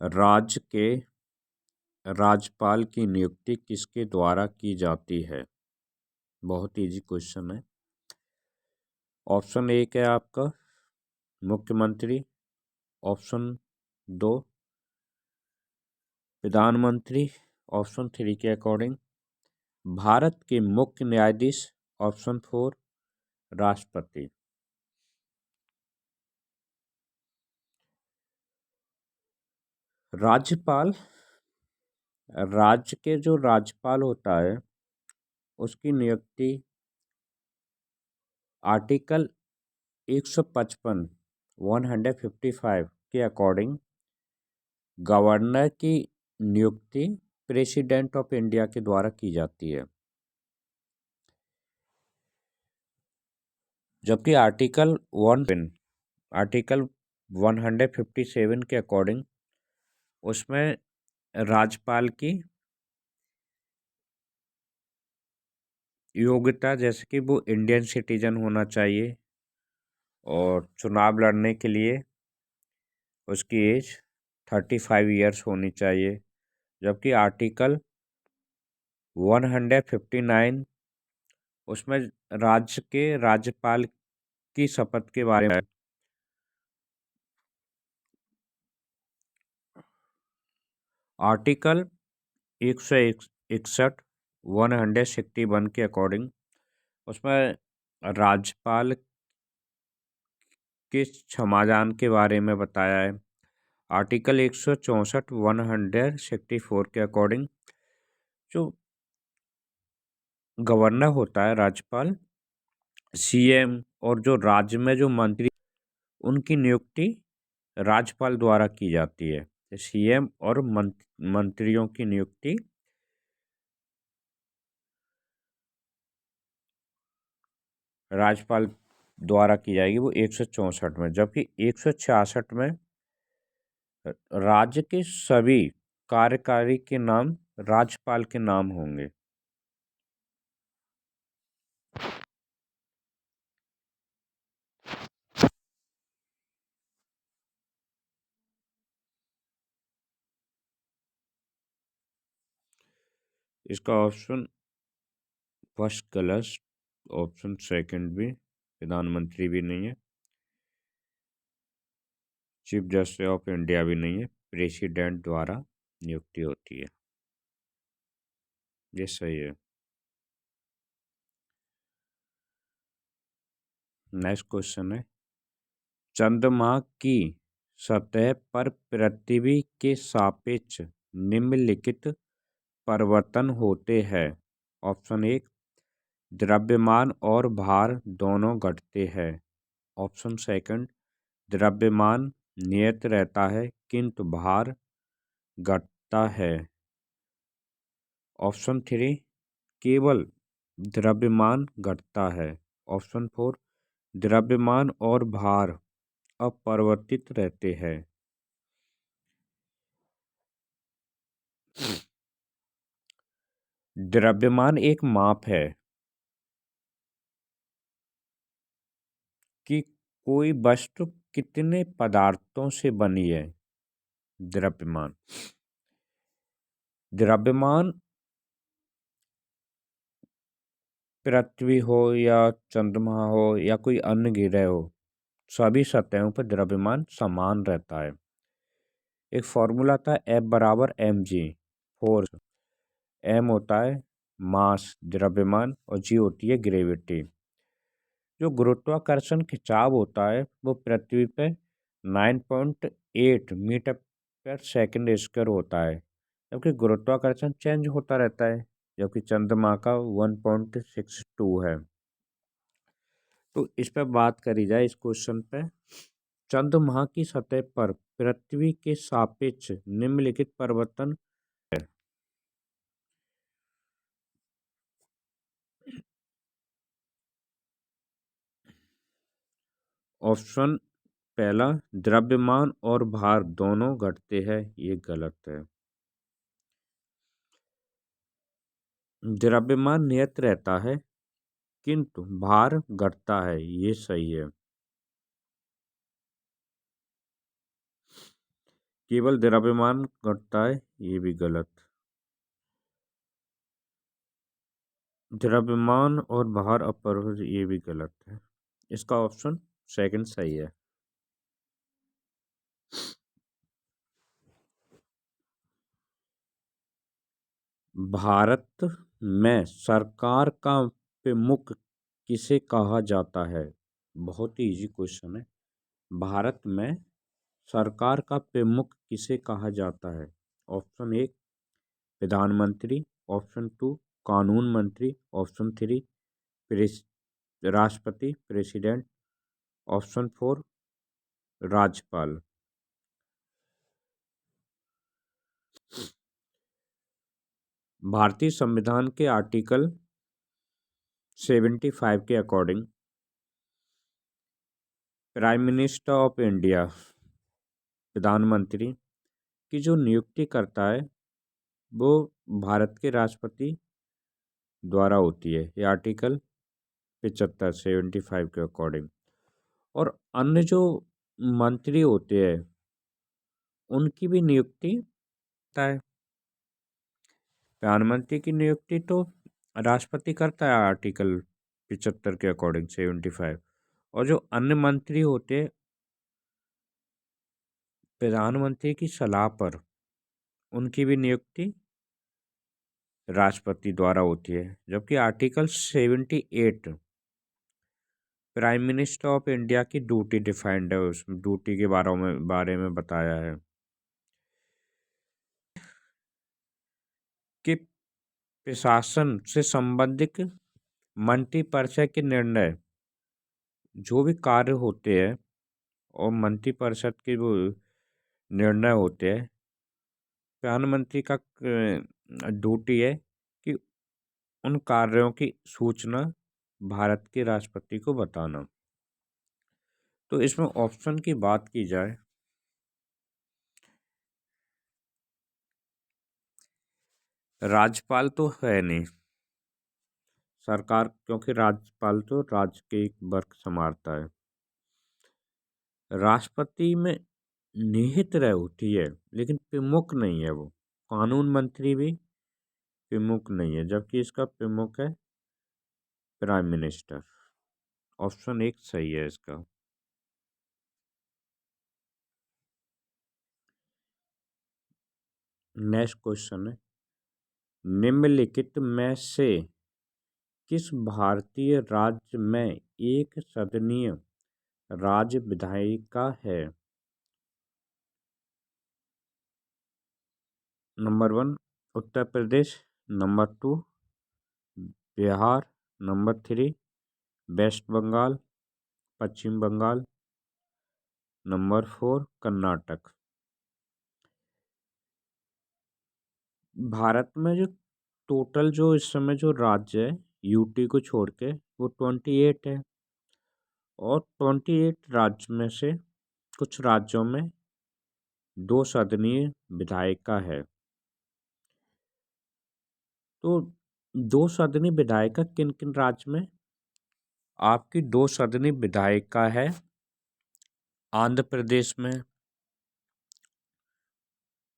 राज्य के राज्यपाल की नियुक्ति किसके द्वारा की जाती है? बहुत इजी क्वेश्चन है। ऑप्शन 1 है आपका मुख्यमंत्री, ऑप्शन 2 प्रधानमंत्री, ऑप्शन 3 के अकॉर्डिंग भारत के मुख्य न्यायाधीश, ऑप्शन 4 राष्ट्रपति। राज्यपाल, राज्य के जो राज्यपाल होता है उसकी नियुक्ति आर्टिकल 155 155 के अकॉर्डिंग गवर्नर की नियुक्ति प्रेसिडेंट ऑफ इंडिया के द्वारा की जाती है, जबकि आर्टिकल 157 के अकॉर्डिंग उसमें राज्यपाल की योग्यता, जैसे कि वो इंडियन सिटीजन होना चाहिए और चुनाव लड़ने के लिए उसकी एज 35 ईयर्स होनी चाहिए, जबकि आर्टिकल 159 उसमें राज्य के राज्यपाल की शपथ के बारे में आर्टिकल 161 161 के अकॉर्डिंग उसमें राज्यपाल के क्षमादान के बारे में बताया है। आर्टिकल 164 164 के अकॉर्डिंग जो गवर्नर होता है राज्यपाल, सीएम और जो राज्य में जो मंत्री उनकी नियुक्ति राज्यपाल द्वारा की जाती है। सीएम और मंत्रियों की नियुक्ति राज्यपाल द्वारा की जाएगी, वो 164 में, जबकि 166 में राज्य के सभी कार्यकारी के नाम राज्यपाल के नाम होंगे। इसका ऑप्शन फर्स्ट गलत, ऑप्शन सेकंड भी, प्रधानमंत्री भी नहीं है, चीफ जस्टिस ऑफ इंडिया भी नहीं है, प्रेसिडेंट द्वारा नियुक्ति होती है। ये सही है। नेक्स्ट क्वेश्चन है, चंद्रमा की सतह पर पृथ्वी के सापेक्ष निम्नलिखित परिवर्तन होते हैं। ऑप्शन 1 द्रव्यमान और भार दोनों घटते हैं, ऑप्शन सेकंड द्रव्यमान नियत रहता है किंतु भार घटता है, ऑप्शन 3 केवल द्रव्यमान घटता है, ऑप्शन 4 द्रव्यमान और भार अपरिवर्तित रहते हैं। द्रव्यमान एक माप है कि कोई वस्तु कितने पदार्थों से बनी है। द्रव्यमान द्रव्यमान पृथ्वी हो या चंद्रमा हो या कोई अन्य ग्रह हो, सभी सतहों पर द्रव्यमान समान रहता है। एक फॉर्मूला था F=mg, फोर्स, m होता है मास द्रव्यमान और g होती है ग्रेविटी। जो गुरुत्वाकर्षण खिंचाव होता है वो पृथ्वी पे 9.8 मीटर पर सेकंड स्क्वायर होता है, जबकि गुरुत्वाकर्षण चेंज होता रहता है, जबकि चंद्रमा का 1.62 है। तो इस पर बात करी जाए इस क्वेश्चन पे, चंद्रमा की सतह पर पृथ्वी के सापेक्ष निम्नलिखित परिवर्तन है। ऑप्शन पहला द्रव्यमान और भार दोनों घटते हैं, ये गलत है। द्रव्यमान नियत रहता है किंतु भार घटता है, ये सही है। केवल द्रव्यमान घटता है, ये भी गलत। द्रव्यमान और भार अपरिवर्तनीय, ये भी गलत है। इसका ऑप्शन सेकंड सही है। भारत में सरकार का प्रमुख किसे कहा जाता है? बहुत ही इजी क्वेश्चन है। भारत में सरकार का प्रमुख किसे कहा जाता है? ऑप्शन एक प्रधानमंत्री, ऑप्शन टू कानून मंत्री, ऑप्शन थ्री राष्ट्रपति प्रेसिडेंट, ऑप्शन फोर राज्यपाल। भारतीय संविधान के आर्टिकल 75 के according prime minister of India, प्रधानमंत्री की जो नियुक्ति करता है वो भारत के राष्ट्रपति द्वारा होती है। ये आर्टिकल 75 के अकॉर्डिंग। और अन्य जो मंत्री होते हैं उनकी भी नियुक्ति है। प्रधानमंत्री की नियुक्ति तो राष्ट्रपति करता है आर्टिकल 75 के अकॉर्डिंग 75। और जो अन्य मंत्री होते हैं प्रधानमंत्री की सलाह पर उनकी भी नियुक्ति राष्ट्रपति द्वारा होती है। जबकि article 78 prime minister of India की ड्यूटी डिफाइंड है, उस ड्यूटी के बारे में बताया है कि प्रशासन से संबंधित मंत्रिपरिषद के निर्णय जो भी कार्य होते हैं और मंत्रिपरिषद के वो निर्णय होते हैं, प्रधानमंत्री का ड्यूटी है कि उन कार्यों की सूचना भारत के राष्ट्रपति को बताना। तो इसमें ऑप्शन की बात की जाए राज्यपाल तो है नहीं सरकार, क्योंकि राज्यपाल तो राज्य के एक वर्ग संभालता है। राष्ट्रपति में निहित रह होती है लेकिन प्रमुख नहीं है वो। कानून मंत्री भी प्रमुख नहीं है, जबकि इसका प्रमुख है प्राइम मिनिस्टर। ऑप्शन एक सही है इसका। नेक्स्ट क्वेश्चन है, निम्नलिखित में से किस भारतीय राज्य में एक सदनीय राज्य विधायिका है? Number one Uttar Pradesh, number two Bihar, number three west Bengal Paschim Bengal, number four Karnataka. Bharat में जो टोटल जो इस समय जो राज्य है यूटी को छोड़ के वो 28 है। और 28 राज्य में से कुछ राज्यों में दो सदनीय विधायिका है। तो दो सदनीय विधायिका किन किन राज्य में? आपकी दो सदनीय विधायिका है आंध्र प्रदेश में,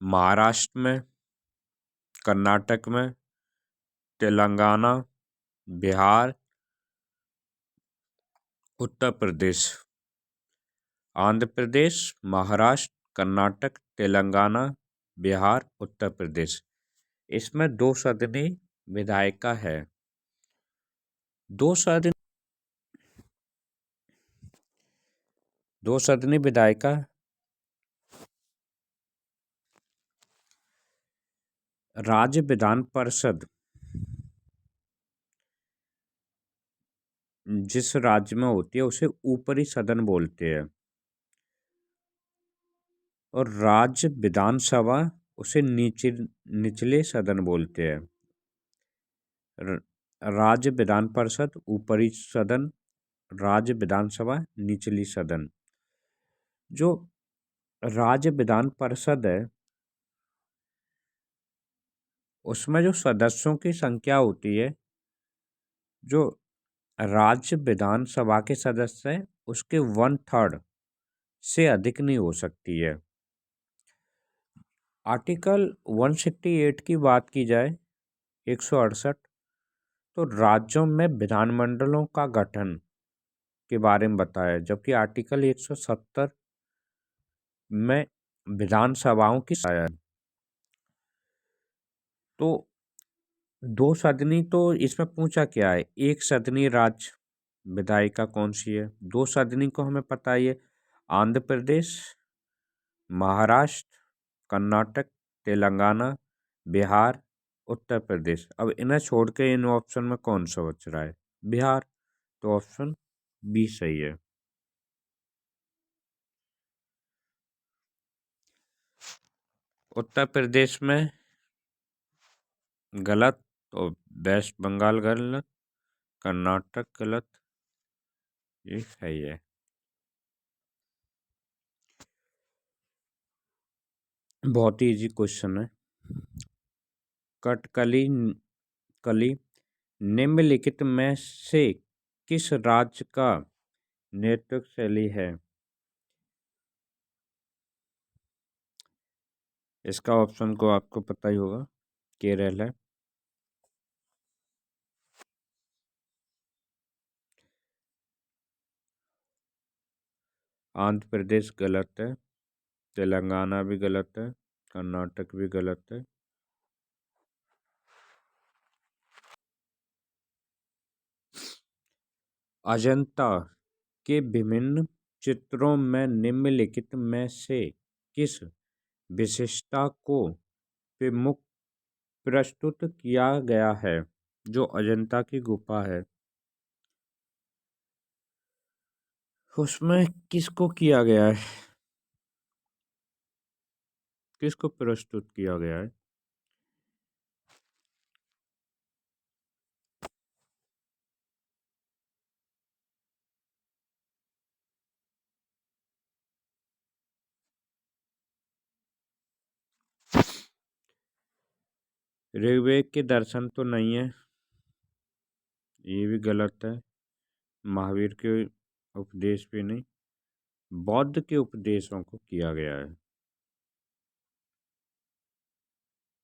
महाराष्ट्र में, कर्नाटक में, तेलंगाना, बिहार, उत्तर प्रदेश। आंध्र प्रदेश, महाराष्ट्र, कर्नाटक, तेलंगाना, बिहार, उत्तर प्रदेश। इसमें दो सदनीय विधायिका है। दो सदनीय विधायिका राज्य विधान परिषद जिस राज्य में होती है उसे ऊपरी सदन बोलते हैं और राज्य विधानसभा उसे निचले सदन बोलते हैं। राज्य विधान परिषद ऊपरी सदन, राज्य विधानसभा निचली सदन। जो राज्य विधान परिषद है उसमें जो सदस्यों की संख्या होती है, जो राज्य विधानसभा के सदस्य हैं उसके 1/3 से अधिक नहीं हो सकती है। आर्टिकल 168 की बात की जाए, 168, तो राज्यों में विधानमंडलों का गठन के बारे में बताया, जबकि आर्टिकल 170 में विधानसभाओं की आया। तो दो सदनी, तो इसमें पूछा क्या है, एक सदनी राज्य विधायिका कौन सी है? दो सदनी को हमें पता ही है, आंध्र प्रदेश, महाराष्ट्र, कर्नाटक, तेलंगाना, बिहार, उत्तर प्रदेश। अब इन्हें छोड़ के इन ऑप्शन में कौन सा बच रहा है? बिहार। तो ऑप्शन बी सही है। उत्तर प्रदेश में गलत, तो वेस्ट बंगाल गलत, कर्नाटक गलत, ये सही है। बहुत ही इजी क्वेश्चन है। कटकली कली निम्नलिखित में से किस राज्य का नेतृत्व शैली है? इसका ऑप्शन को आपको पता ही होगा, केरल है। आंध्र प्रदेश गलत है, तेलंगाना भी गलत है, कर्नाटक भी गलत है। अजंता के विभिन्न चित्रों में निम्नलिखित में से किस विशेषता को प्रमुख प्रस्तुत किया गया है? जो अजंता की गुफा है, उसमें किसको किया गया है, किसको प्रस्तुत किया गया है? ऋग्वेद के दर्शन तो नहीं है, ये भी गलत है। महावीर के उपदेश भी नहीं, बौद्ध के उपदेशों को किया गया है।